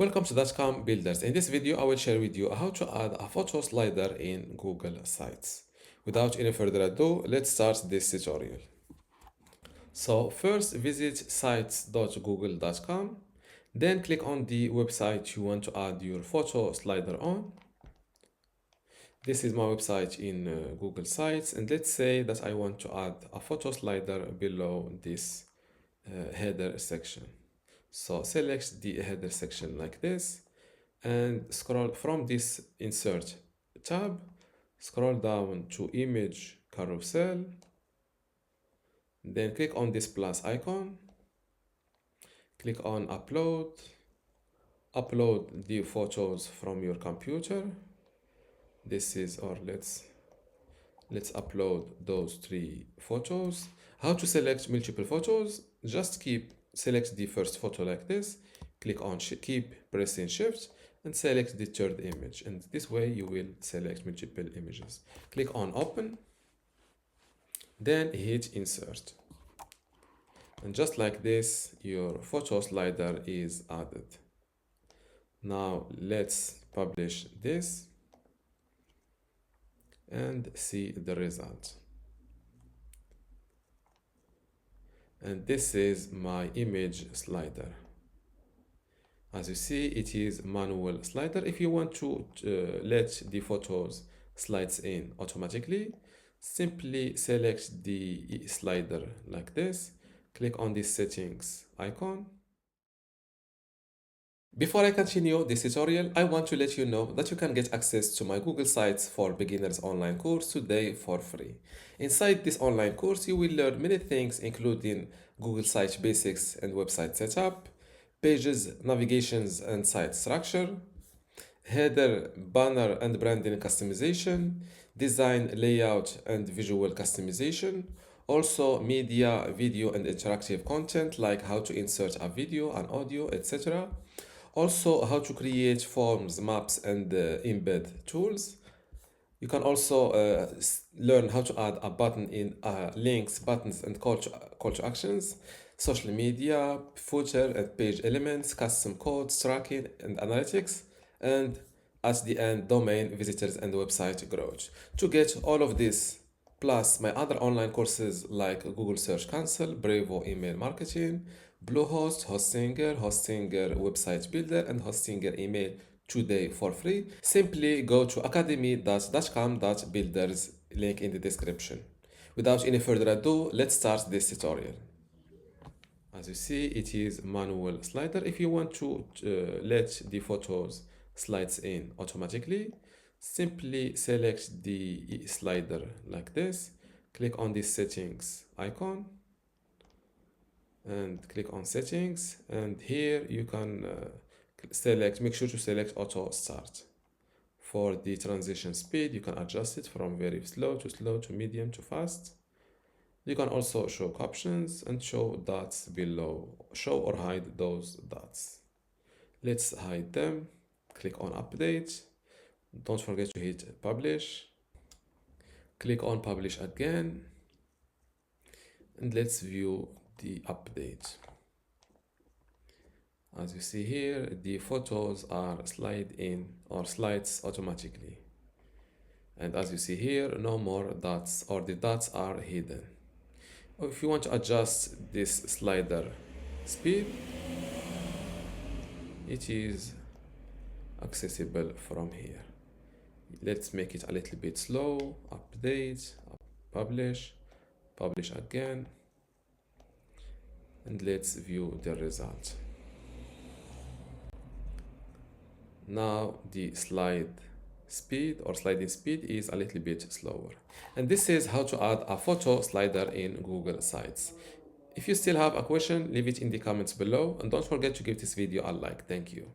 Welcome to dotcom.builders. In this video, I will share with you how to add a photo slider in Google Sites. Without any further ado, let's start this tutorial. So first visit sites.google.com, then click on the website you want to add your photo slider on. This is my website in Google Sites, and let's say that I want to add a photo slider below this header section. So select the header section like this and scroll from this insert tab, scroll down to image carousel, then click on this plus icon, click on upload the photos from your computer. This is, or let's upload those 3 photos. How to select multiple photos? Just select the first photo like this, click on keep pressing shift and select the third image, and this way you will select multiple images. Click on open, then hit insert, and just like this your photo slider is added. Now let's publish this and see the result. And this is my image slider. As you see, it is manual slider. If you want to let the photos slides in automatically, simply select the slider like this, click on the settings icon. Before I continue this tutorial, I want to let you know that you can get access to my Google Sites for Beginners online course today for free. Inside this online course, you will learn many things including Google Sites basics and website setup, pages, navigations and site structure, header, banner and branding customization, design, layout and visual customization, also media, video and interactive content like how to insert a video and audio, etc. Also how to create forms, maps and embed tools. You can also learn how to add a button in links, buttons and call to actions, social media, footer and page elements, custom codes, tracking and analytics, and at the end, domain, visitors and website growth. To get all of this, plus my other online courses like Google Search Console, Brevo email marketing, Bluehost, Hostinger website builder, and Hostinger email today for free, simply go to academy.dotcom.builders, link in the description. Without any further ado, let's start this tutorial. As you see, it is manual slider. If you want to let the photos slides in automatically, simply select the slider like this, click on the settings icon and click on settings, and here you can make sure to select auto start. For the transition speed, you can adjust it from very slow to medium to fast. You can also show captions and show dots below, show or hide those dots. Let's hide them. Click on update. Don't forget to hit publish. Click on publish again, and let's view the update. As you see here, the photos are slide in or slides automatically, and as you see here, no more dots, or the dots are hidden. If you want to adjust this slider speed, it is accessible from here. Let's make it a little bit slow. Update, publish again, and let's view the result. Now the sliding speed is a little bit slower. And this is how to add a photo slider in Google Sites. If you still have a question, leave it in the comments below, and don't forget to give this video a like. Thank you.